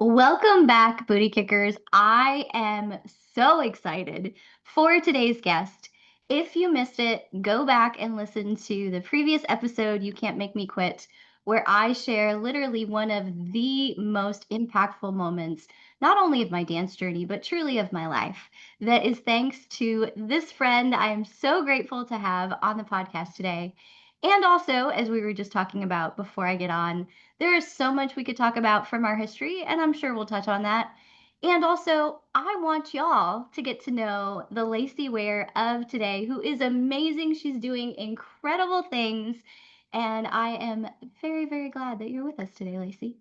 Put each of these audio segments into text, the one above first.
Welcome back, Booty Kickers. I am so excited for today's guest. If you missed it, go back and listen to the previous episode, You Can't Make Me Quit, where I share literally one of the most impactful moments, not only of my dance journey, but truly of my life. That is thanks to this friend I am so grateful to have on the podcast today. And also, as we were just talking about before I get on, there is so much we could talk about from our history, and I'm sure we'll touch on that. And also, I want y'all to get to know the Lacey Ware of today, who is amazing. She's doing incredible things. And I am very, very glad that you're with us today, Lacey.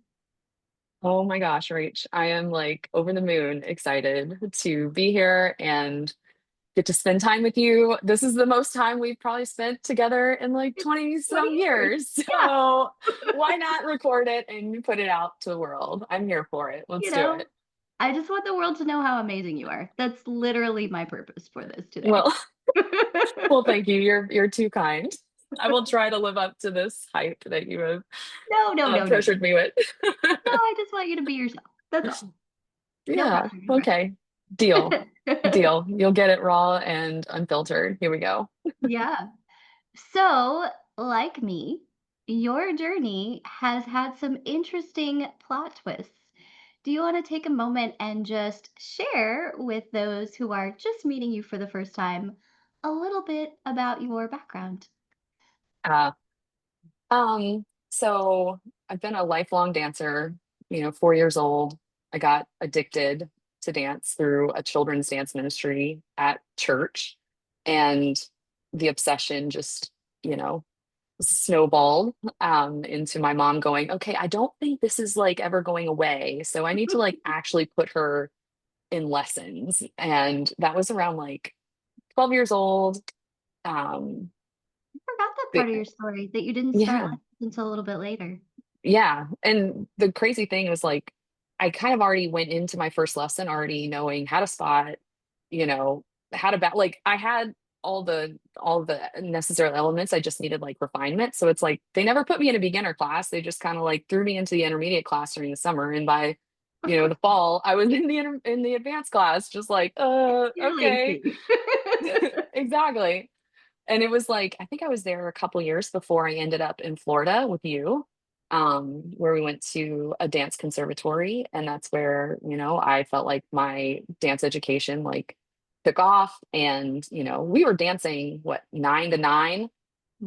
Oh my gosh, Rach, I am like over the moon excited to be here and get to spend time with you. This is the most time we've probably spent together in like 20 20 some years. years. Yeah. So why not record it and put it out to the world? I'm here for it. You Let's do know, it. I just want the world to know how amazing you are. That's literally my purpose for this today. Well, well, thank you. You're too kind. I will try to live up to this hype that you have No, no, no, no, no. pressured me with. No, I just want you to be yourself. That's all. No Yeah, pressure, no okay. Deal. pressure. Deal. You'll get it raw and unfiltered. Here we go. Yeah. So, like me, your journey has had some interesting plot twists. Do you want to take a moment and just share with those who are just meeting you for the first time a little bit about your background? Uh, so I've been a lifelong dancer, 4 years old. I got addicted to dance through a children's dance ministry at church. And the obsession just, you know, snowballed into my mom going, okay, I don't think this is like ever going away. So I need to like actually put her in lessons. And that was around like 12 years old. Um, I forgot that the- part of your story that you didn't start yeah, lessons until a little bit later. yeah. And the crazy thing was like, I kind of already went into my first lesson already knowing how to spot, you know, how to like I had all the necessary elements. I just needed like refinement. So it's like they never put me in a beginner class. They just kind of like threw me into the intermediate class during the summer. And by, the fall, I was in the advanced class, just like, You're okay. Lacey. Exactly. And it was like, I think I was there a couple years before I ended up in Florida with you, where we went to a dance conservatory. And that's where, I felt like my dance education like took off. And, we were dancing, what, 9 to 9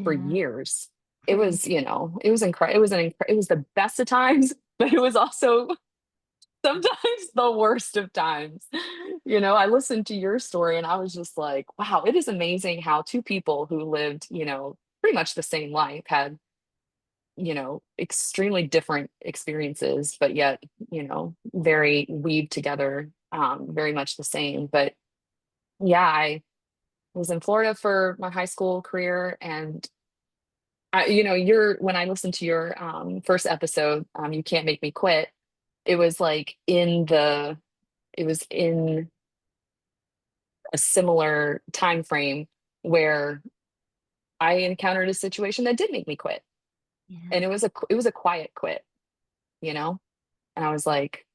for Yeah, years. It crazy. was, it was incredible. It was the best of times, but it was also sometimes the worst of times. I listened to your story and I was just like, wow, it is amazing how two people who lived, pretty much the same life had, extremely different experiences, but yet, very weaved together, very much the same. But yeah, I was in Florida for my high school career and when I listened to your first episode, You Can't Make Me Quit, it was like it was in a similar time frame where I encountered a situation that did make me quit. Yeah. And it was a quiet quit, you know? And I was like,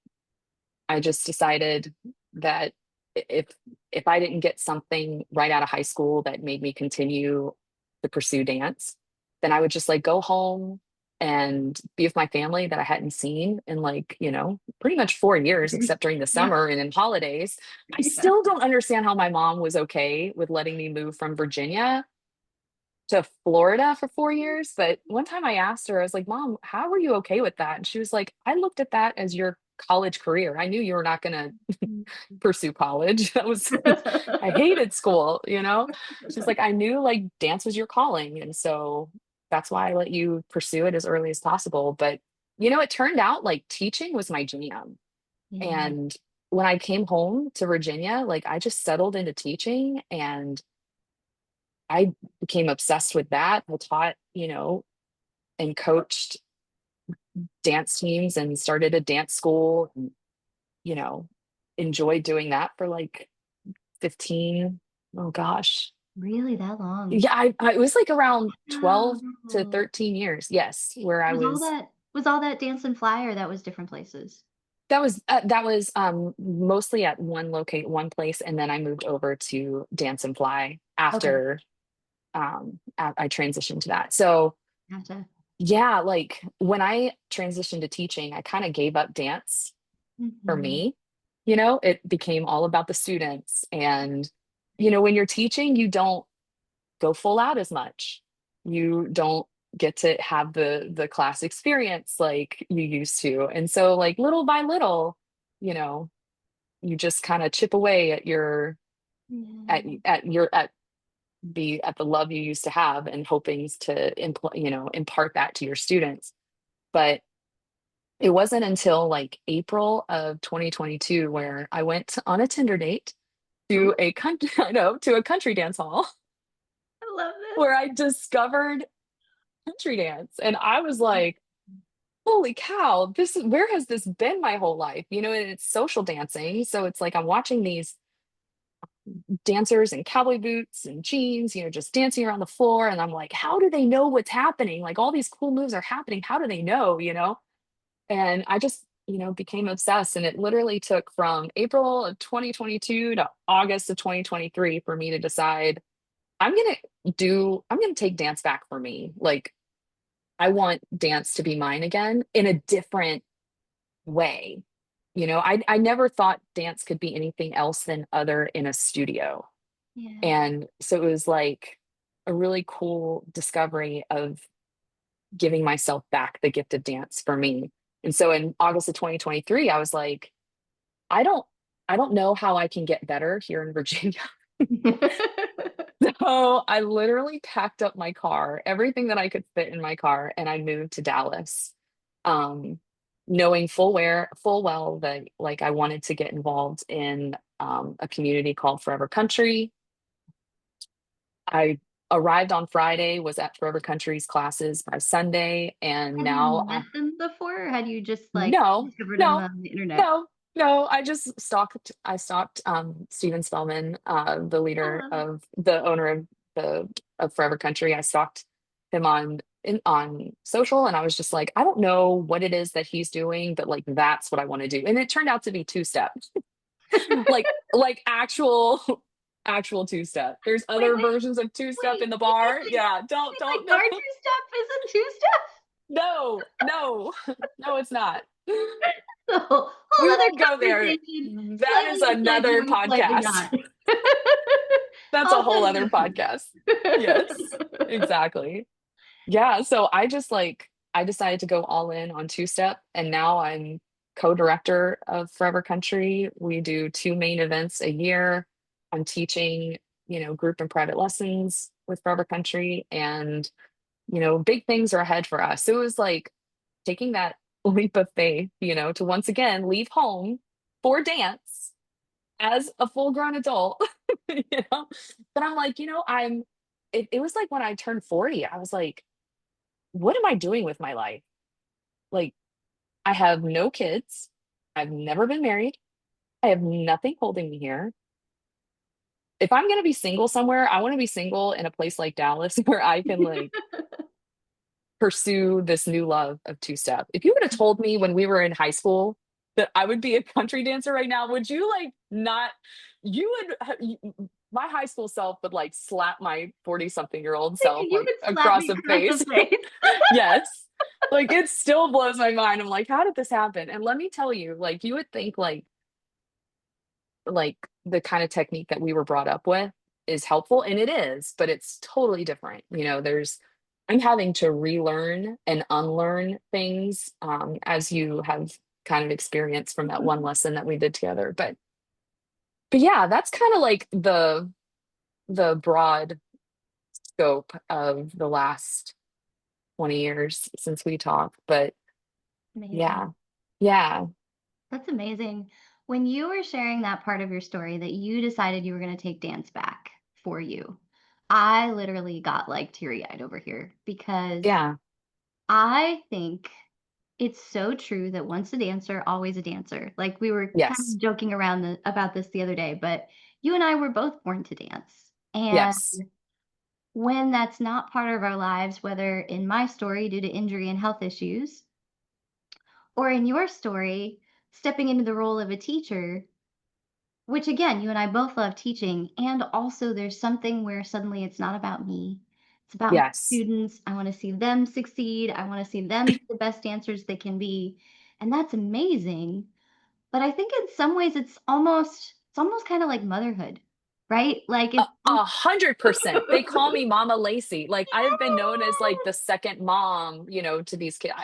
I just decided that if if I didn't get something right out of high school that made me continue to pursue dance, then I would just like go home and be with my family that I hadn't seen in like, pretty much 4 years, except during the Yeah. summer and in holidays. I Yeah. still don't understand how my mom was okay with letting me move from Virginia to Florida for 4 years. But one time I asked her, I was like, Mom, how were you okay with that? And she was like, I looked at that as your college career. I knew you were not going to pursue college. I hated school. She's like, I knew like dance was your calling. And so that's why I let you pursue it as early as possible. But, it turned out like teaching was my jam. Yeah. And when I came home to Virginia, like I just settled into teaching and I became obsessed with that. I taught, and coached dance teams and started a dance school and, you know, enjoyed doing that for like 15, oh gosh. Really that long? Yeah, I it was like around 12 to Wow. 13 years. Yes, where I Was all was. that was all that dance and fly or that was different places? That was mostly at one place, and then I moved over to Dance and Fly Okay, after I transitioned to that. So gotcha. yeah, like when I transitioned to teaching, I kind of gave up dance for Mhm. me. It became all about the students. And, when you're teaching, you don't go full out as much. You don't get to have the class experience like you used to. And so like little by little, you know, you just kind of chip away at Yeah. the love you used to have and hoping to impart that to your students. But it wasn't until like April of 2022 where I went on a Tinder date Ooh, to a country, I know, to a country dance hall I love this. where I discovered country dance. And I was like, holy cow, where has this been my whole life? And it's social dancing. So it's like I'm watching these dancers in cowboy boots and jeans, just dancing around the floor. And I'm like, how do they know what's happening? Like all these cool moves are happening. How do they know? And I just, became obsessed. And it literally took from April of 2022 to August of 2023 for me to decide I'm going to take dance back for me. Like, I want dance to be mine again in a different way. I never thought dance could be anything else than other in a studio. Yeah. And so it was like a really cool discovery of giving myself back the gift of dance for me. And so in August of 2023, I was like, I don't I don't know how I can get better here in Virginia. So I literally packed up my car, everything that I could fit in my car, and I moved to Dallas. Um, Knowing full well that like I wanted to get involved in a community called Forever Country. I arrived on Friday, was at Forever Country's classes by Sunday, and Have you now met them before, or had you just, like, no, discovered them no, on the internet? no, no. I stalked Steven Spellman, I love it. the owner of Forever Country. I stalked him on social, and I was just like, I don't know what it is that he's doing, but like that's what I want to do. And it turned out to be two step, like actual two step. There's Wait, other wait, versions of two step wait, in the wait, bar. wait, wait. Yeah, You mean, don't like, no. our two-step is a two-step? No, no, no, it's not. So, whole We other won't go there. conversation, That is slightly inside another joke, slightly podcast. not. That's a Also whole other different. podcast. Yes, exactly. Yeah, so I decided to go all in on two step, and now I'm co-director of Forever Country. We do two main events a year. I'm teaching, group and private lessons with Forever Country, and big things are ahead for us. So it was like taking that leap of faith, to once again leave home for dance as a full grown adult, you know. But I'm like, it was like when I turned 40, I was like, what am I doing with my life? Like, I have no kids. I've never been married. I have nothing holding me here. If I'm going to be single somewhere, I want to be single in a place like Dallas where I can like pursue this new love of two step. If you would have told me when we were in high school that I would be a country dancer right now, would you like not? You my high school self would like slap my 40 something year old self You like could slap across me the across the face. face. Yes. Like it still blows my mind. I'm like, how did this happen? And let me tell you, like you would think like the kind of technique that we were brought up with is helpful and it is, but it's totally different. I'm having to relearn and unlearn things as you have kind of experienced from that one lesson that we did together. But yeah, that's kind of like the broad scope of the last 20 years since we talked. But Amazing. yeah, yeah, That's amazing. When you were sharing that part of your story that you decided you were going to take dance back for you, I literally got like teary eyed over here because yeah, I think it's so true that once a dancer, always a dancer. Like we were kind yes, of joking around about this the other day, but you and I were both born to dance. And yes, when that's not part of our lives, whether in my story due to injury and health issues, or in your story, stepping into the role of a teacher, which again, you and I both love teaching, and also there's something where suddenly it's not about me. It's about my Yes. students. I wanna see them succeed. I wanna see them be the best dancers they can be, and that's amazing. But I think in some ways it's almost kinda like motherhood, right? Like, A it's 100%. They call me Mama Lacey. Like, I've been known as, like, the second mom, to these kids.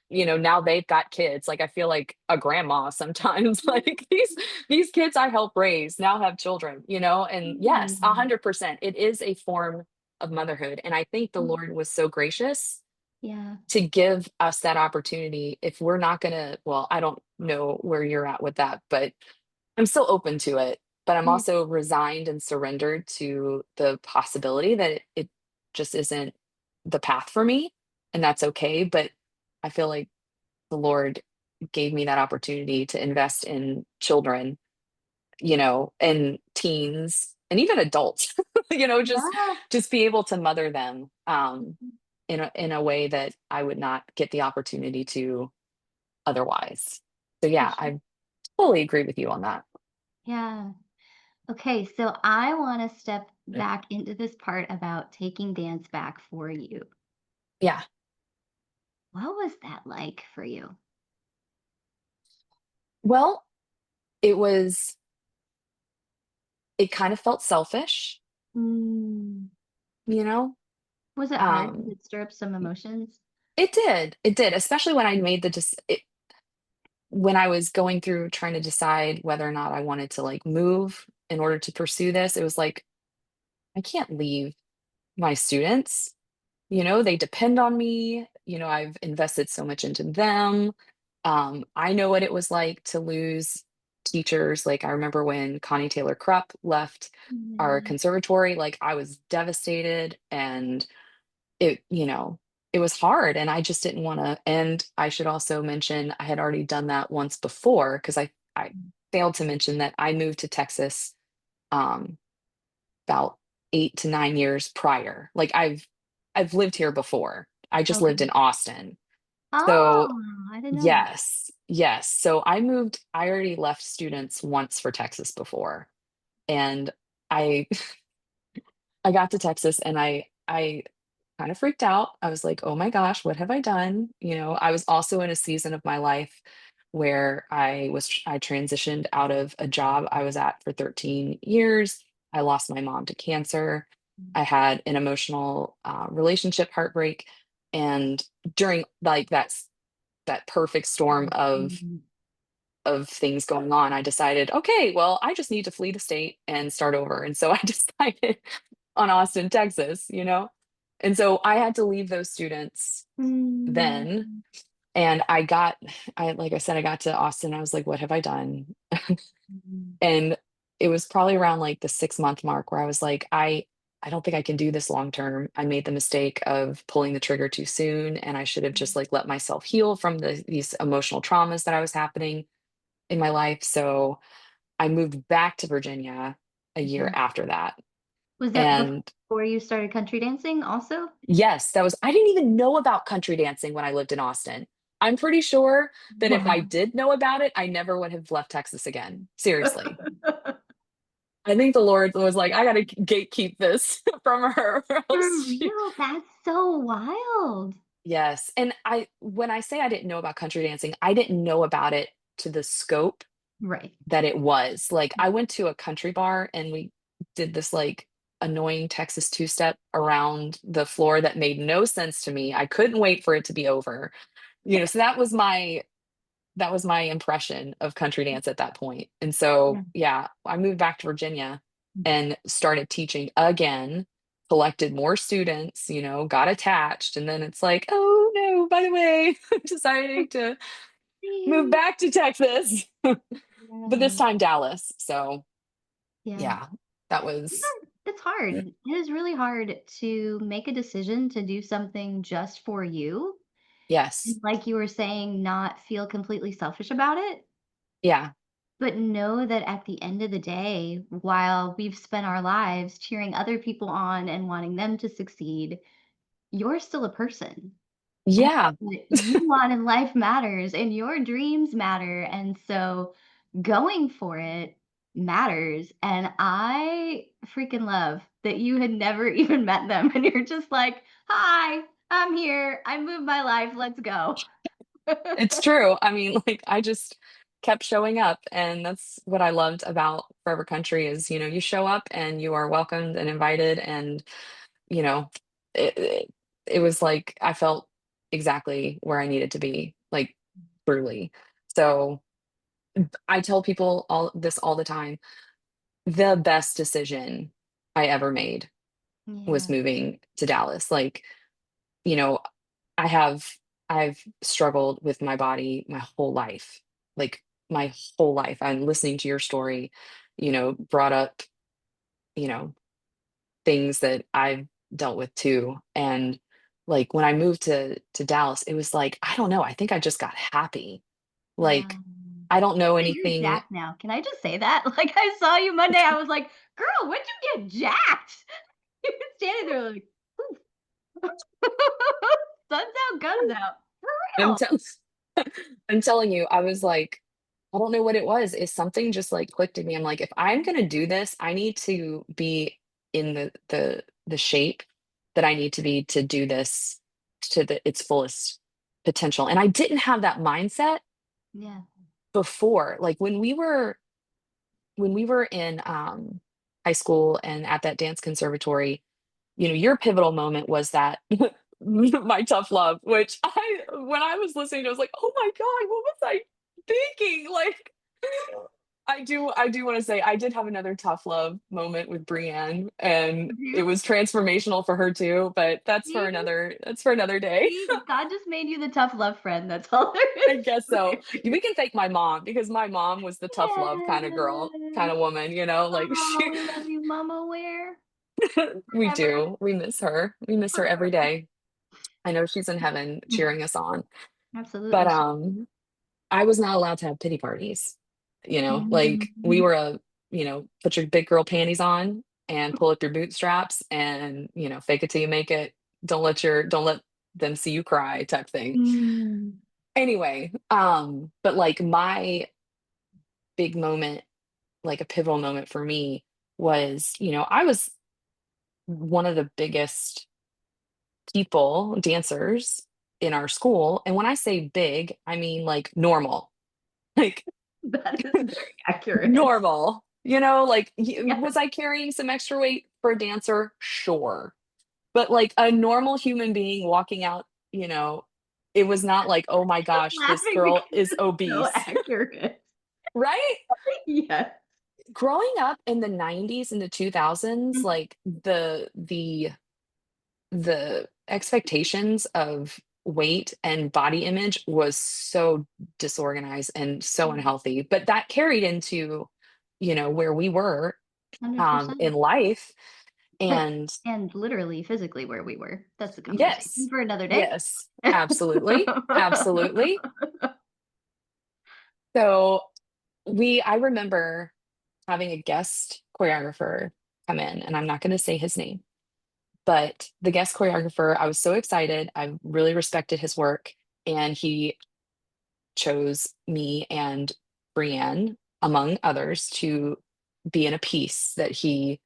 Now they've got kids. Like, I feel like a grandma sometimes. Like, these kids I help raise now have children, and yes, Mm, 100%. It is a form of motherhood, and I think the mm, Lord was so gracious yeah, to give us that opportunity. If we're not gonna, well, I don't know where you're at with that, but I'm still open to it, but I'm yeah, also resigned and surrendered to the possibility that it just isn't the path for me, and that's okay. But I feel like the Lord gave me that opportunity to invest in children, and teens and even adults, just yeah, be able to mother them in a way that I would not get the opportunity to otherwise. So for yeah, sure. I totally agree with you on that. Yeah. Okay, so I wanna step back into this part about taking dance back for you. Yeah. What was that like for you? Well, it was it kind of felt selfish, Mm. you know? Was it hard? Did Um, it stir up some emotions? it did, especially when I made the when I was going through trying to decide whether or not I wanted to, like, move in order to pursue this. It was like, I can't leave my students. They depend on me. I've invested so much into them. I know what it was like to lose teachers. Like, I remember when Connie Taylor Krupp left our Yeah. conservatory, like, I was devastated, and it was hard, and I just didn't want to. And I should also mention I had already done that once before, because I failed to mention that I moved to Texas um, about 8 to 9 years prior. Like, I've lived here before. I just lived in Okay. Austin. So Oh, I didn't know that. yes, yes. So I moved. I already left students once for Texas before, and I I got to Texas, and I kind of freaked out. I was like, "Oh my gosh, what have I done?" I was also in a season of my life where I transitioned out of a job I was at for 13 years. I lost my mom to cancer. I had an emotional relationship heartbreak, and during, like, that perfect storm Mhm. of things going on, I decided, okay, well, I just need to flee the state and start over. And so I decided on Austin, Texas, And so I had to leave those students Mm. then. And like I said, I got to Austin. I was like, what have I done? Mhm. And it was probably around like the 6 month mark where I was like, I don't think I can do this long term. I made the mistake of pulling the trigger too soon, and I should have just, like, let myself heal from these emotional traumas that I was happening in my life. So I moved back to Virginia a year Okay. after that. Was that And before you started country dancing also? yes, I didn't even know about country dancing when I lived in Austin. I'm pretty sure that if I Wow. did know about it, I never would have left Texas again. Seriously. I think the Lord was like, I gotta gatekeep this from her, or For else real? That's so wild. yes. And when I say I didn't know about country dancing, I didn't know about it to the scope Right. that it was. Like, I went to a country bar, and we did this, like, annoying Texas two-step around the floor that made no sense to me. I couldn't wait for it to be over. So that was my impression of country dance at that point. And Yeah. so, yeah, I moved back to Virginia and started teaching again, collected more students, got attached, and then it's like, "Oh, no, by the way, I'm deciding to move Yeah. back to Texas." But this time Dallas. So, Yeah. yeah, that was It's hard. It is really hard to make a decision to do something just for you, and yes. like you were saying, not feel completely selfish about it, Yeah. but know that at the end of the day, while we've spent our lives cheering other people on and wanting them to succeed, you're still a person. Yeah, what you want in life matters and your dreams matter. And so going for it matters. And I freaking love that you had never even met them and you're just like, hi, I'm here. I moved my life. Let's go. it's true. I mean, like, I just kept showing up, and that's what I loved about Forever Country is, you show up and you are welcomed and invited, and, you know, it it was like I felt exactly where I needed to be, like, truly. So, I tell people all the time, the best decision I ever made was Yeah. moving to Dallas. Like, you know, I have I've struggled with my body my whole life. Like my whole life. I'm listening to your story, brought up, you know, things that I've dealt with too. And like when I moved to Dallas, it was like, I don't know, I think I just got happy. Like Um, I don't know that you're anything. jacked now. Can I just say that? Like I saw you Monday. I was like, girl, when'd you get jacked? You're standing there like, suns out, guns out. For I'm real. tell I'm telling you, I was like, I don't know what it was. Is something just like clicked in me. I'm like, if I'm gonna do this, I need to be in the shape that I need to be to do this to its fullest potential. And I didn't have that mindset Yeah. before. Like when we were in high school and at that dance conservatory, your pivotal moment was that my tough love, which when I was listening, I was like, oh my God, what was I thinking? Like, I do want to say I did have another tough love moment with Brienne, and Did it you? was transformational for her too. But See? that's for another day. See? God just made you the tough love friend. That's all there I is guess to so. it. We can thank my mom because my mom was the tough love kind of girl, kind Yes. of woman. Like Oh, we love you, Mama Ware. we Forever. do. We miss her. We miss her every Forever. day. I know she's in heaven cheering us on. But Absolutely. I was not allowed to have pity parties. Like we Mhm. were put your big girl panties on and pull up your bootstraps and, fake it till you make it. Don't let them see you cry type thing. Mm. Anyway, but like my big moment, like a pivotal moment for me was, I was one of the biggest people, dancers in our school. And when I say big, I mean like normal. Like That is very accurate. normal. Like Yes. was I carrying some extra weight for a dancer? Sure. But like a normal human being walking out, it was not like, oh my Just gosh, this laughing girl because is it's so obese. accurate. Right? Yes. Growing up in the 90s and the 2000s, Mhm. like the expectations of weight and body image was so disorganized and so Yeah. unhealthy, but that carried into where we were 100%. in life. And And literally, physically where we were. That's a conversation yes, for another day. yes, absolutely, absolutely. So I remember having a guest choreographer come in, and I'm not going to say his name, but the guest choreographer, I was so excited. I really respected his work, and he chose me and Brienne, among others, to be in a piece that he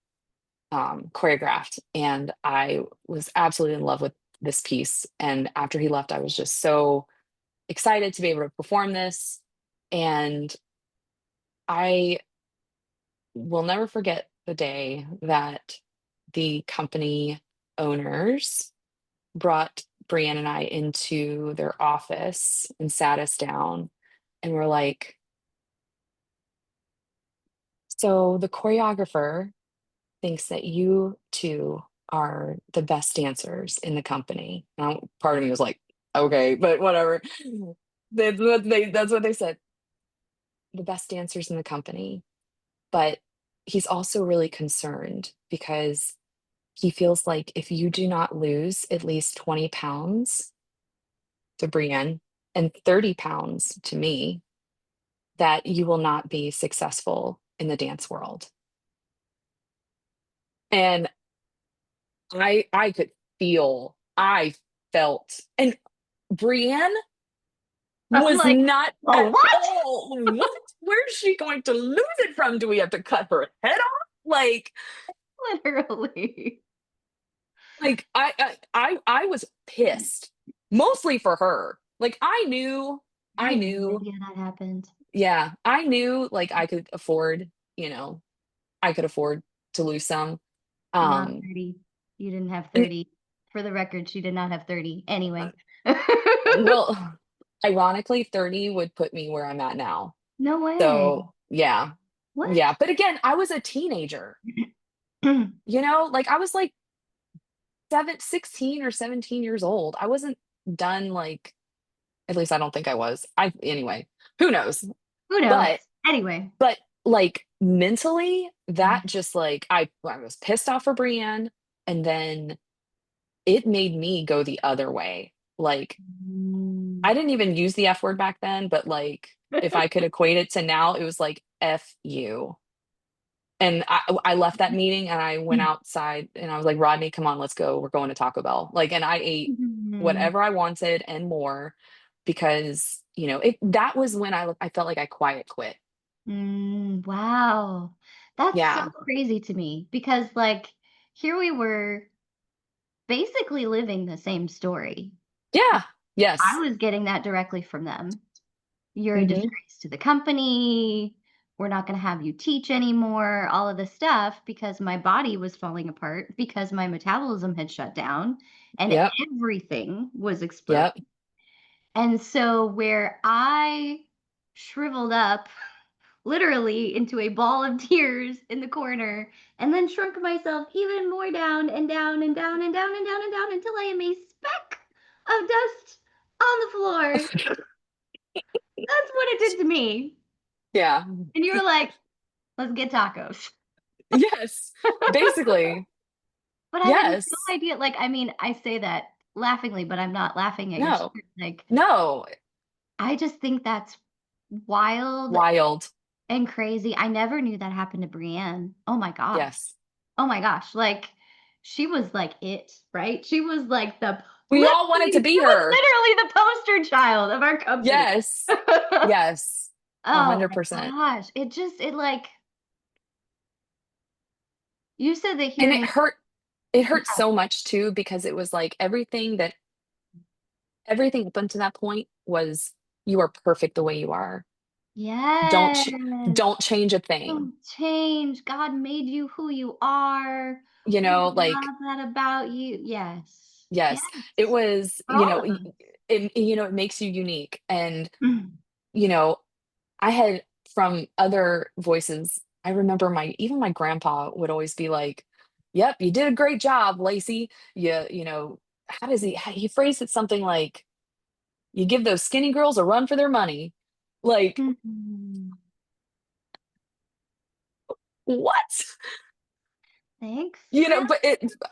choreographed. And I was absolutely in love with this piece. And after he left, I was just so excited to be able to perform this. And I will never forget the day that the company owners brought Brienne and I into their office and sat us down and were like, so the choreographer thinks that you two are the best dancers in the company. Now, part of me was like, okay, but whatever. That's what they said. The best dancers in the company. But he's also really concerned because he feels like if you do not lose at least 20 pounds to Brienne and 30 pounds to me, that you will not be successful in the dance world. And I could feel, I felt, and Brienne I'm was like, not oh, at what? all. What? Where's she going to lose it from? Do we have to cut her head off? Literally. I was pissed, mostly for her. Like I I had no knew, idea that happened. yeah, I knew like I could afford, I could afford to lose some. Not Um, 30. You didn't have and 30. For the record, she did not have 30. Anyway. well, ironically, 30 would put me where I'm at now. No way. So yeah, What? yeah. But again, I was a teenager, like I was like 16 or 17 years old. I wasn't done like, at least I don't think I was. Anyway, who knows? Who knows? But Anyway. but like mentally, that just like I was pissed off for Brienne, and then it made me go the other way. Like I Mm. didn't even use the F word back then, but like if I could equate it to now, it was like F you. And I left that meeting and I went outside and I was like, Rodney, come on, let's go. We're going to Taco Bell. Like, and I ate Mm. whatever I wanted and more because, that was when I felt like I quiet quit. Wow. That's so Yeah. crazy to me because, like, here we were basically living the same story. Yeah. I Yes. was getting that directly from them. You're a Hmm. disgrace to the company. We're not going to have you teach anymore, all of this stuff because my body was falling apart because my metabolism had shut down and Yep. everything was Yep. exploding. And so, where I shriveled up literally into a ball of tears in the corner and then shrunk myself even more down and down and down and down and down and down until I am a speck of dust on the floor. That's what it did to me. Yeah. And you were like, let's get tacos. Yes. Basically. But I had no Yes. idea. Like, I mean, I say that laughingly, but I'm not laughing at your No. story. Like, No. I just think that's wild Wild. and crazy. I never knew that happened to Brienne. Oh my gosh. Yes. Oh my gosh. Like, she was like it, right? She was like We all wanted to be she was her. literally the poster child of our company. Yes. Yes. Oh my 100%. gosh. It like, you said that And hearing it. it hurt Yeah. so much too because it was like everything up unto that point was you are perfect the way you are. Don't Yes. ch- don't change a thing. Don't change. God made you who you are. We Like love that about you. Yes. Yes. yes, it was, For all of us. it makes you unique. And Mm. you know, I had from other voices, I remember even my grandpa would always be like, "Yep, you did a great job, Lacey." How does he phrased it something like, "You give those skinny girls a run for their money." Like, Mhm. what? Thanks, But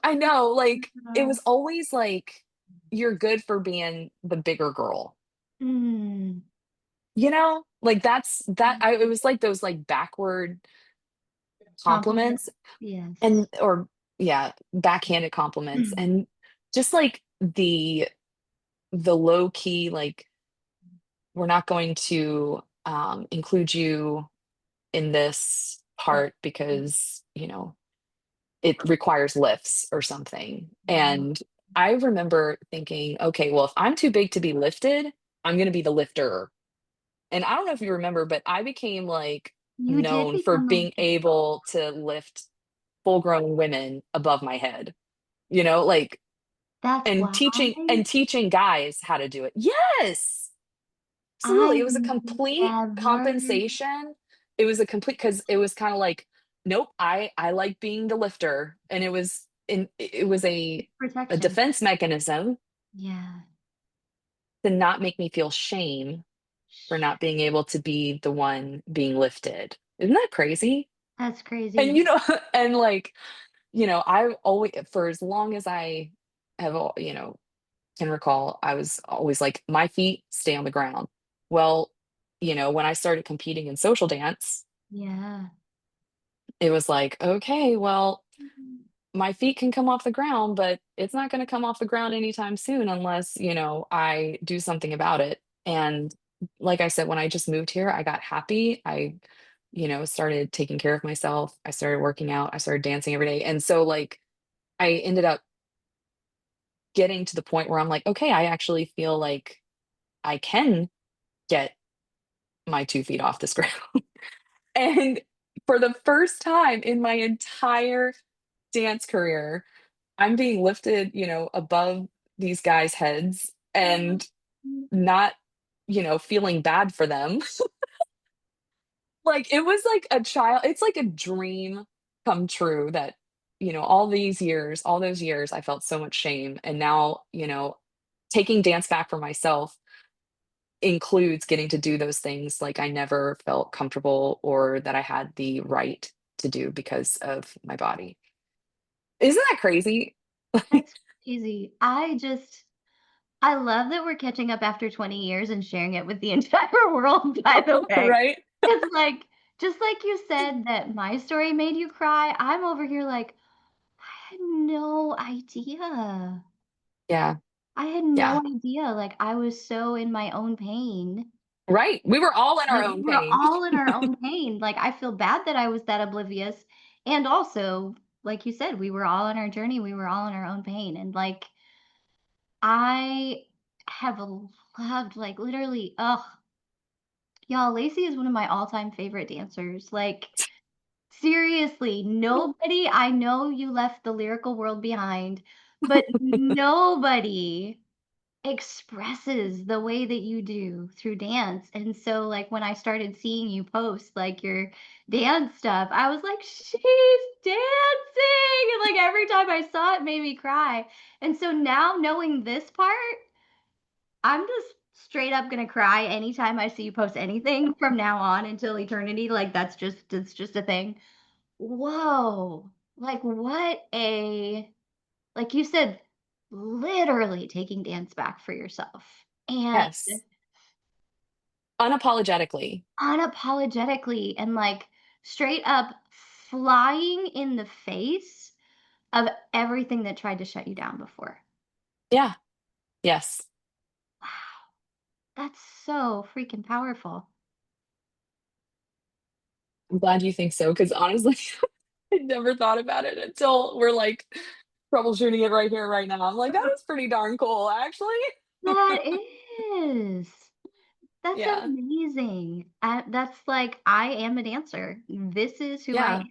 I know, like, it Grandpa. was always like, you're good for being the bigger girl. Mm. Like it was like those like backward Compliment. compliments Yes. and or yeah, backhanded compliments and just like the low key like we're not going to include you in this part because, it requires lifts or something. Wow. And I remember thinking, okay, well, if I'm too big to be lifted, I'm going to be the lifter. And I don't know if you remember, but I became like You did known for become a being able to lift full grown women above my head, like that's and why teaching guys how to do it. Yes. Absolutely. It I've was a complete never compensation. It was a complete because it was kind of like, nope, I like being the lifter. And it was a protection. defense mechanism Yeah. to not make me feel shame for not being able to be the one being lifted. Isn't that crazy? That's And crazy. and like, I always for as long as I have can recall, I was always like, my feet stay on the ground. Well, when I started competing in social dance, Yeah. it was like, okay, well, my feet can come off the ground, but it's not gonna come off the ground anytime soon unless, I do something about it. And like I said, when I just moved here, I got happy. I, started taking care of myself. I started working out. I started dancing every day. And so like I ended up getting to the point where I'm like, okay, I actually feel like I can get my 2 feet off this ground. And for the first time in my entire dance career, I'm being lifted, above these guys' heads and not, feeling bad for them. Like, it was like a child it's like a dream come true that, all those years, I felt so much shame, and now, taking dance back for myself includes getting to do those things like I never felt comfortable or that I had the right to do because of my body. Isn't that crazy? That's crazy. I love that we're catching up after 20 years and sharing it with the entire world, by the way. Right? It's like, just like you said that my story made you cry, I'm over here like, I had no idea. Yeah, I had no yeah. idea. Like, I was so in my own pain. Right, we were all in our Like, own we're pain. all in our own pain. Like, I feel bad that I was that oblivious. And also, like you said, we were all on our journey. We were all in our own pain. And like, I have loved, like, literally, ugh, y'all, Lacey is one of my all-time favorite dancers. Like, seriously, nobody I know you left the lyrical world behind, but nobody expresses the way that you do through dance. And so, like, when I started seeing you post, like, your dance stuff, I was like, "She's dancing!" And, like, every time I saw it made me cry. And so now knowing this part, I'm just straight up gonna cry anytime I see you post anything from now on until eternity. Like, it's just a thing. Whoa. Like, what a like you said, literally taking dance back for yourself and Yes, unapologetically. unapologetically and, like, straight up flying in the face of everything that tried to shut you down before. Yeah, yes. Wow, that's so freaking powerful. I'm glad you think so, because honestly, I never thought about it until we're, like, troubleshooting it right here, right now. I'm like, "That is pretty darn cool, actually." That is. That's Yeah, amazing. That's like, I am a dancer. This is who I yeah, am.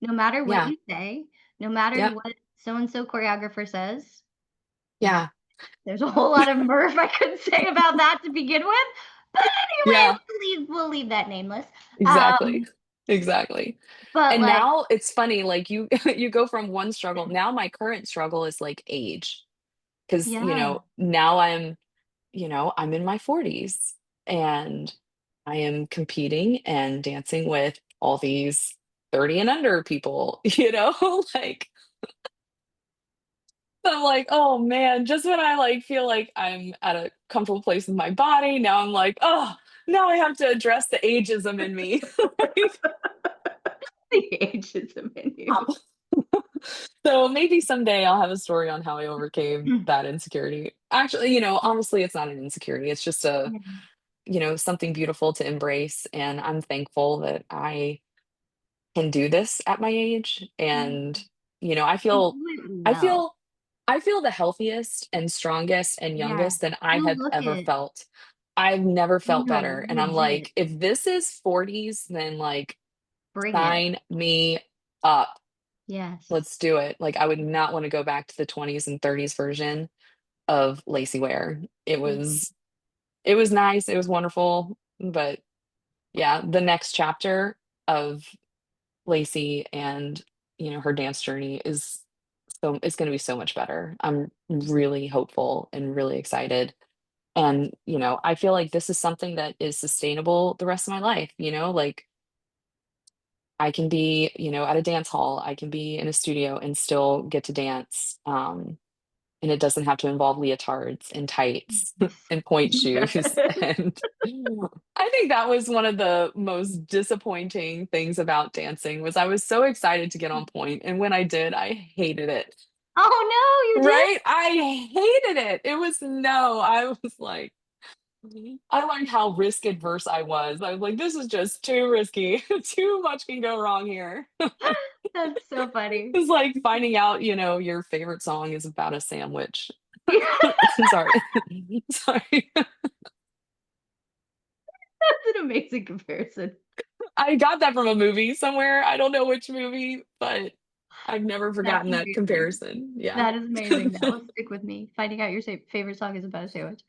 No matter what yeah, you say, no matter yep, what so and so choreographer says, yeah, there's a whole lot of Murph I could say about that to begin with. But anyway, yeah, we'll leave that nameless. exactly, exactly. But And like, now it's funny, like, you you go from one struggle now my current struggle is, like, age, because yeah, now I'm in my 40s, and I am competing and dancing with all these 30 and under people, like, I'm like, "Oh, man," just when I, like, feel like I'm at a comfortable place in my body, now I'm like, "Oh, now I have to address the ageism in me." Like, the ageism in you. "Ow." So, maybe someday I'll have a story on how I overcame that insecurity. Actually, honestly, it's not an insecurity, it's just Yeah, something beautiful to embrace, and I'm thankful that I can do this at my age, yeah. and, You do it I well. feel I feel the healthiest and strongest and Yes. youngest than I You have look ever it. felt. I've never felt No, better, and I'm legit. like, "If this is 40s, then, like, Bring it. sign me up. Yes. Let's do it." Like, I would not wanna go back to the 20s and 30s version of Lacey Ware. It was nice, it was wonderful, but yeah, the next chapter of Lacey and, her dance journey is it's gonna be so much better. I'm really hopeful and really excited. And, I feel like this is something that is sustainable the rest of my life, like I can be, at a dance hall, I can be in a studio and still get to dance. and it doesn't have to involve leotards and tights and point shoes. Yes. And I think that was one of the most disappointing things about dancing was I was so excited to get on point, and when I did, I hated it. Oh, no, you did? Right? I hated it. It was no, I was like I learned how risk adverse I was. I was like, "This is just too risky. Too much can go wrong here." That's so funny. It's like finding out, your favorite song is about a sandwich. Yeah, Sorry. Sorry. that's an amazing comparison. I got that from a movie somewhere. I don't know which movie, but I've never That's forgotten that amazing. comparison. Yeah. That is amazing. That will stick with me. Finding out your favorite song is about a sandwich.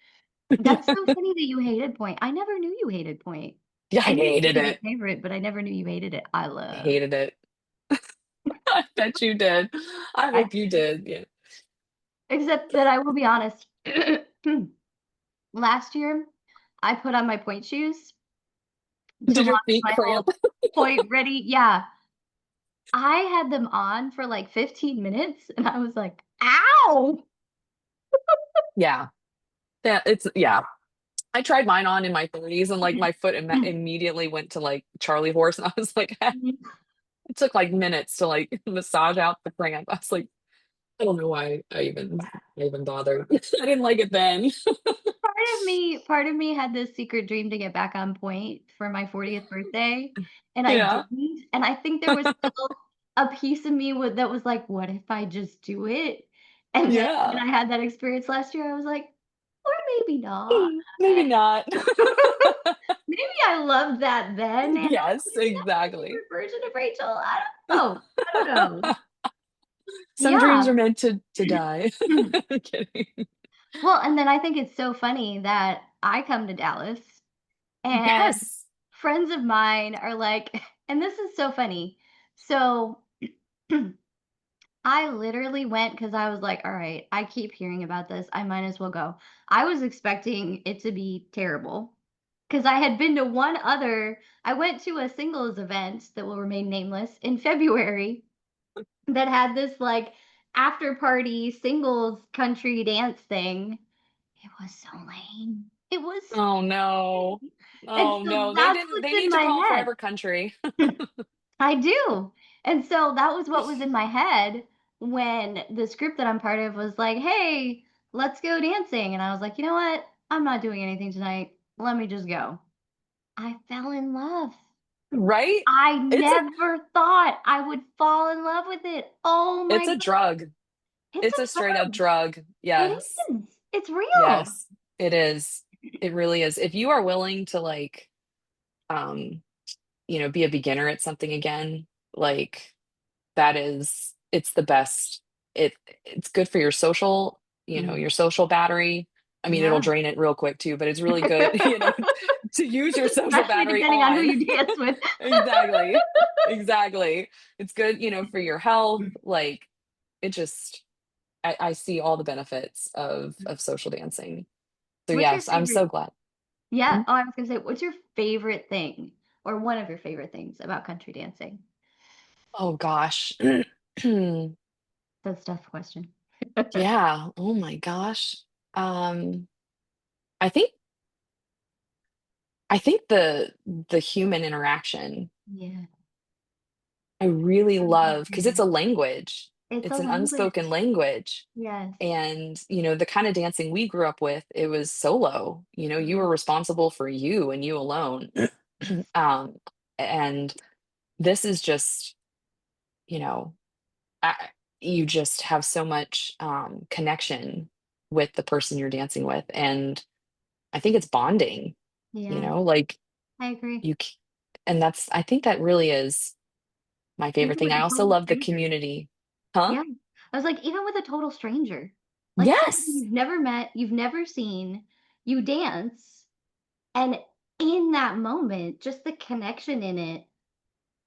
That's so funny that you hated Point. I never knew you hated Point. Yeah, I I knew it hated was your it. favorite, but I never knew you hated it. I love Hated it. I bet you did. I I hope you did. Yeah. except that I will be honest, last year, I put on my Point shoes to Did your launch feet my whole cramp? Point ready yeah. I had them on for, like, 15 minutes, and I was like, "Ow!" Yeah. Yeah. I tried mine on in my 30s and like my foot immediately went to like Charlie horse and I was like it took like minutes to like massage out the cramp. I was like, I don't know why I even bothered. I didn't like it then. Part of me had this secret dream to get back on point for my 40th birthday, and I Yeah. didn't, and I think there was still a piece of me that was like, "What if I just do it?" And then when Yeah. I had that experience last year, I was like, "Or maybe not." Maybe not. Maybe I loved that then, and Yes, maybe that's my exactly. favorite version of Rachel. I don't know. I don't know. Some dreams Yeah. are meant to die. I'm kidding. Well, and then I think it's so funny that I come to Dallas and Yes. friends of mine are like and this is so funny. So, I literally went because I was like, "All right, I keep hearing about this. I might as well go." I was expecting it to be terrible because I had been to one other I went to a singles event that will remain nameless in February that had this, like, after party singles country dance thing. It was so lame. It was so Oh no. lame. And Oh so no. They that's didn't what's they in need to my call head. Forever Country. I do. And so that was what was in my head when the group that I'm part of was like, "Hey, let's go dancing." And I was like, "You know what? I'm not doing anything tonight. Let me just go." I fell in love. Right? I It's a never thought I would fall in love with it. Oh my it's a god. drug. It's It's a a straight up drug. drug. It Yes. is. It's real. Yes. It is. It really is. If you are willing to like um, be a beginner at something again, like it's the best. It's good for Mhm. your social battery. I mean, it'll Yeah. drain it real quick too, but it's really good, to use your social Especially battery depending on who on. you dance with. Exactly. Exactly. It's good, for your health. Like it just I see all the benefits of social dancing. So What's your yes, I'm favorite so glad. Yeah, Mm. oh, I was gonna say, what's your favorite thing or one of your favorite things about country dancing? Oh gosh. That's a tough question. Yeah. Oh my gosh. Um, I think I think the human interaction Yeah, I really I agree love with because it's you. a language. It's a It's an language. unspoken language. Yes. And, the kind of dancing we grew up with, it was solo. You Yeah. were responsible for you and you alone. Yes. um, and this is just, you know, I, you just have so much connection with the person you're dancing with. And I think it's bonding, Yeah, like I agree. you, and I think that really is my favorite Even thing. with I a also total love the stranger. community. Huh? Yeah. I was like, even with a total stranger, like somebody Yes. you've never met, you've never seen, you dance, and in that moment, just the connection in it,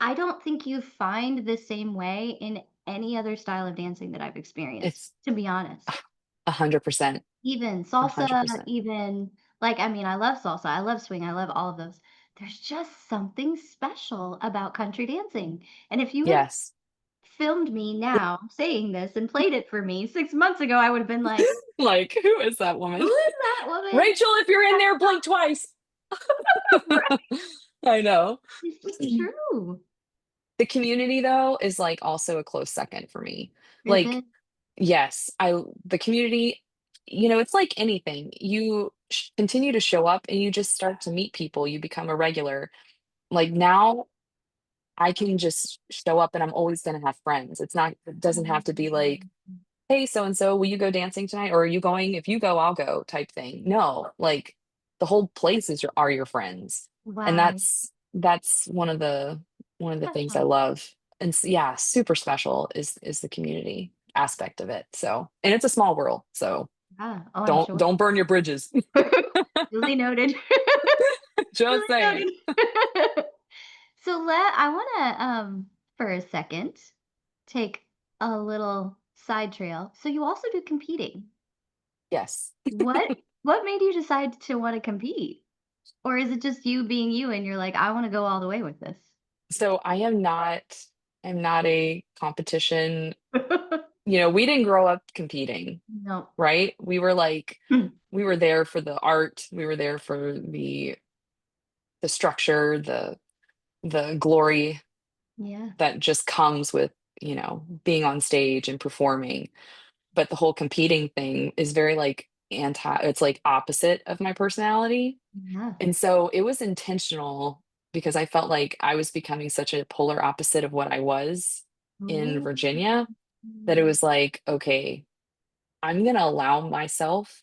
I don't think you find the same way in any other style of dancing that I've experienced, It's to be honest. 100%. Even A salsa, 100%. even like, I mean, I love salsa, I love swing, I love all of those. There's just something special about country dancing, and if you have Yes. filmed me now saying this and played it for me 6 months ago, I would have been like, Like, who is that who woman? is that woman? Rachel, if you're in there, blink twice. Right. I know. It's just true. The community though is like also a close second for me. Is Like, it? yes, I the community, it's like anything. You continue to show up and you just start to meet people. You become a regular. Like now I can just show up and I'm always going to have friends. It doesn't have to be like, hey, so and so, will you go dancing tonight? Or are you going? If you go, I'll go type thing. No, like the whole place are your friends. And Wow. that's one of the things I Special. love. And yeah, super special is the community aspect of it. So, and it's a small world. So Yeah. Oh, I'm don't sure. don't burn your bridges. Duly noted. Just Duly saying. noted. So I want to for a second take a little side trail. So you also do competing. Yes. What what made you decide to want to compete? Or is it just you being you and you're like, I want to go all the way with this? So I'm not a competition. We didn't grow up competing, No. right? We were like Hmm. we were there for the art, we were there for the structure, the glory Yeah. that just comes with, being on stage and performing. But the whole competing thing is very like it's like opposite of my personality. Yeah. And so it was intentional because I felt like I was becoming such a polar opposite of what I was in Ooh. Virginia that it was like, okay, I'm going to allow myself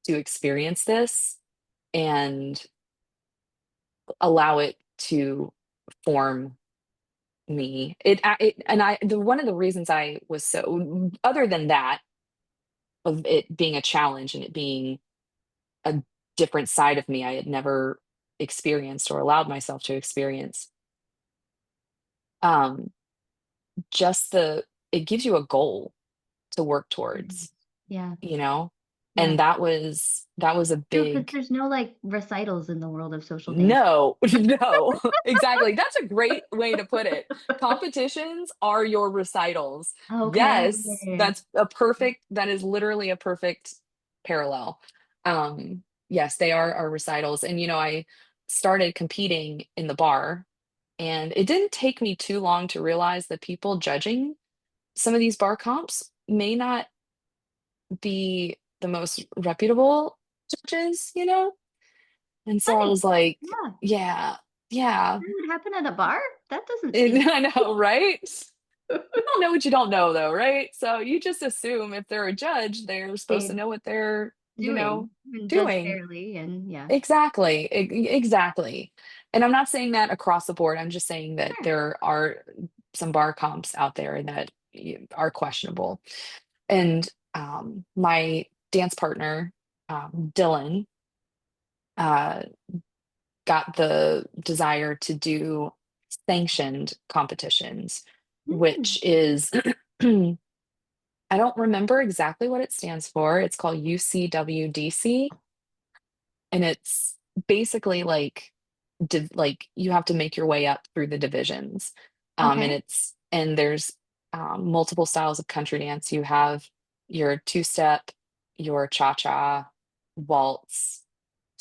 to experience this and allow it to form me. One of the reasons I was so, other than that, of it being a challenge and it being a different side of me I had never experienced or allowed myself to experience. Um, just it gives you a goal to work Mhm. towards, Yeah. you know? Yeah. And that was a True, because big there's no like recitals in the world of social dance. no, no, exactly. That's a great way to put it. Competitions are your recitals. Okay. Yes, that is literally a perfect parallel. Yes, they are our recitals. And I started competing in the bar, and it didn't take me too long to realize that people judging some of these bar comps may not be the most reputable judges. And so I Funny. was like, Yeah. yeah, yeah. That would happen at a bar? That doesn't seem And I know, right? You don't know what you don't know, though, right? So you just assume if they're a judge, they're supposed to they're know what they're, doing and judge doing. fairly and yeah. Exactly. Exactly. And I'm not saying that across the board. I'm just saying that Sure. there are some bar comps out there that are questionable. And my dance partner, Dylan, uh, got the desire to do sanctioned competitions, Mm, which is I don't remember exactly what it stands for. It's called UCWDC, and it's basically like like you have to make your way up through the divisions. And okay. there's multiple styles of country dance. You have your two-step, your cha-cha, waltz,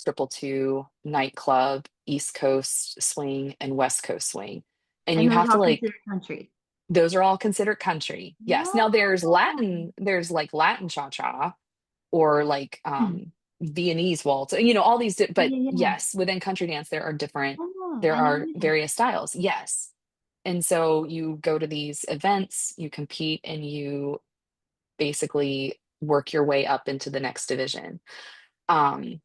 triple two, nightclub, East Coast swing, and West Coast swing. And And you those have to all like considered country. those are all considered country. Yes. Now Oh. there's like Latin cha-cha or like Hmm. Viennese waltz, all these but Yeah, yeah. yes, within country dance Oh, there I never are knew that. various styles. Yes. And so you go to these events, you compete, and you basically work your way up into the next division. Um,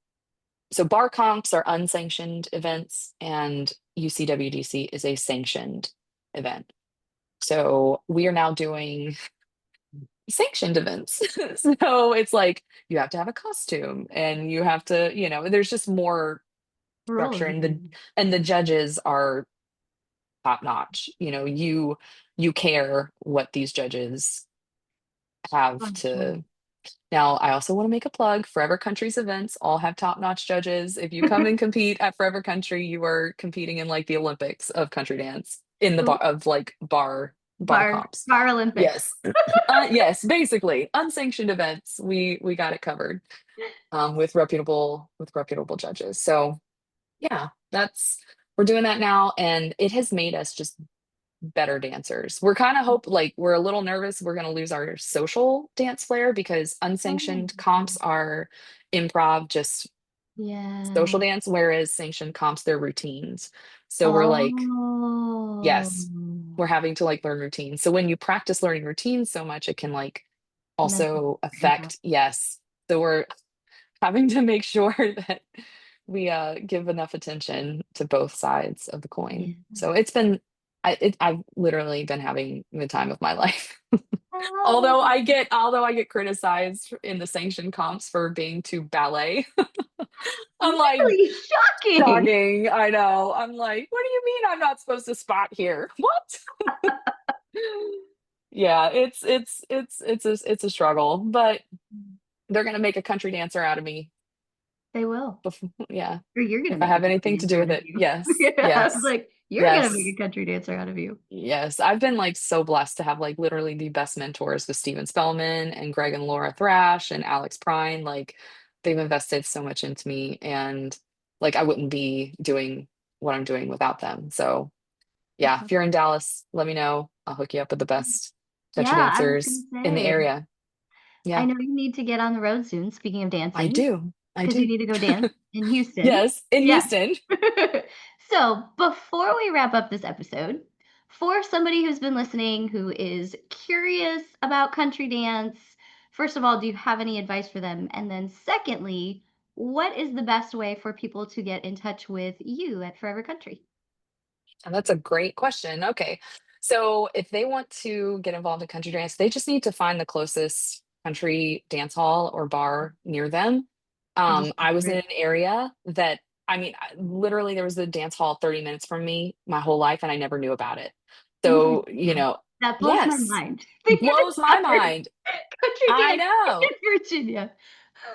so bar comps are unsanctioned events, and UCWDC is a sanctioned event. So we are now doing sanctioned events. So it's like you have to have a costume and you have to, there's just more structure, Rules and the and and the judges are top notch. You care what these judges have I'm sure. to. Now, I also want to make a plug. Forever Country's events all have top-notch judges. If you come and compete at Forever Country, you are competing in like the Olympics of country dance in the bar Ooh, of like bar. bar comps. Bar Olympics. Yes. Yes, basically unsanctioned events. We got it covered with reputable judges. So yeah, that's we're doing that now, and it has made us just better dancers. We're kind of hope like we're a little nervous we're going to lose our social dance flair because Oh, unsanctioned comps are improv, just social yeah. dance, whereas sanctioned comps they're routines. So we're like, Oh, yes, we're having to like learn routines. So when you practice learning routines so much, it can like mess also things up. affect, yes. So we're having to make sure that we give enough attention to both sides of the coin. Yeah. So I've literally been having the time of my life. Oh, Although I get criticized in the sanctioned comps for being too ballet. I'm like, really shocking. shocking. I know. I'm like, what do you mean I'm not supposed to spot here? What? Yeah, it's a struggle, but they're gonna make a country dancer out of me. They will. Yeah, Or you're gonna if I make a have country anything to dancer do out with of it. you. Yes, Yeah, I was yes, like, you're gonna make yes, a country dancer out of you. yes. I've been like so blessed to have like literally the best mentors with Steven Spellman and Greg and Laura Thrash and Alex Prine. Like they've invested so much into me, and like I wouldn't be doing what I'm doing without them. So That's yeah, if you're in Dallas, let me know. I'll hook you up with the best country yeah, I was gonna dancers in the say, area. I Yeah, know you need to get on the road soon, speaking of I dancing, do. I because you do. need to go dance in Houston. Yes, in Yeah. Houston. So, before we wrap up this episode, for somebody who's been listening who is curious about country dance, first of all, do you have any advice for them? And then, secondly, what is the best way for people to get in touch with you at Forever Country? And that's a great question. Okay. So if they want to get involved in country dance, they just need to find the closest country dance hall or bar near them. And just go I was for in it. an area that, literally there was a dance hall 30 minutes from me my whole life, and I never knew about it. Oh my So, God. That blows my yes, mind. The blows my entire mind. country I dance know. in Virginia.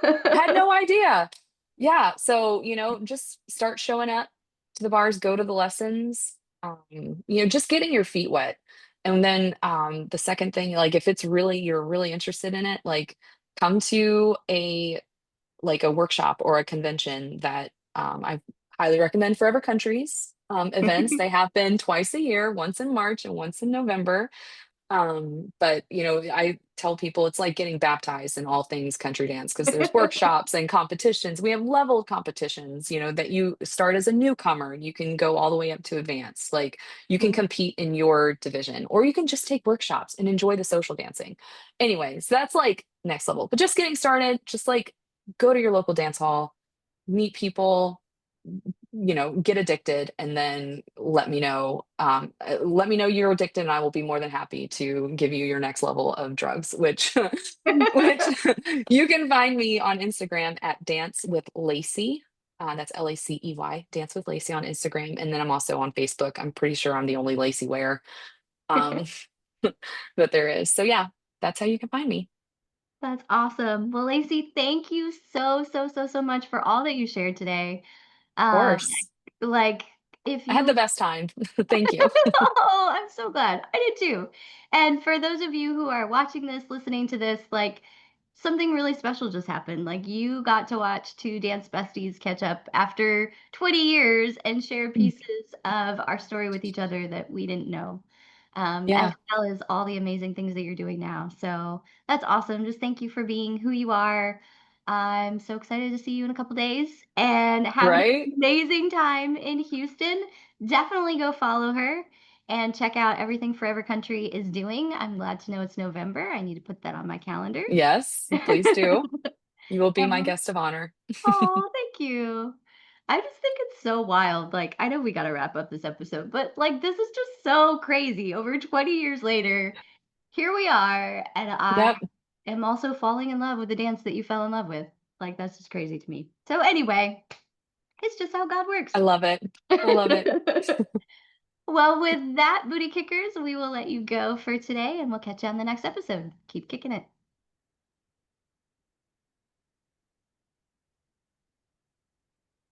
Had no idea. Yeah, so, just start showing up to the bars, go to the lessons, just getting your feet wet. And then the second thing, like if you're really interested in it, like come to a workshop or a convention that I highly recommend Forever Countries events. They happen twice a year, once in March and once in November. But I tell people it's like getting baptized in all things country dance because there's workshops and competitions. We have leveled competitions, that you start as a newcomer, you can go all the way up to advanced. Like you can Cool. compete in your division, or you can just take workshops and enjoy the social dancing. Anyways, that's like next level. But just getting started, just like go to your local dance hall, meet people, get addicted, and then let me know you're addicted, and I will be more than happy to give you your next level of drugs, which which you can find me on Instagram at dance with Lacey. That's Lacey, dance with Lacey on Instagram, and then I'm also on Facebook. I'm pretty sure I'm the only Lacey Ware um that there is. So yeah, that's how you can find me. That's awesome. Well, Lacey, thank you so, so, so, so much for all that you shared today. Of Um, course, like, if I had the you best time. Thank you. Oh, I'm so glad. I did too. And for those of you who are watching this, listening to this, like something really special just happened. Like you got to watch two dance besties catch up after 20 years and share pieces of our story with each other that we didn't know. As Yeah, well as all the amazing things that you're doing now. So that's awesome. Just thank you for being who you are. I'm so excited to see you in a couple days and have an right. amazing time in Houston. Definitely go follow her and check out everything Forever Country is doing. I'm glad to know it's November. I need to put that on my calendar. Yes, please do. You will be my Um, guest of honor. oh, thank you. I just think it's so wild. Like, I know we got to wrap up this episode, but like, this is just so crazy. Over 20 years later, here we are, and I Yep, am also falling in love with the dance that you fell in love with. Like, that's just crazy to me. So, anyway, it's just how God works. I love it. I love it. Well, with that, booty kickers, we will let you go for today and we'll catch you on the next episode. Keep kicking it.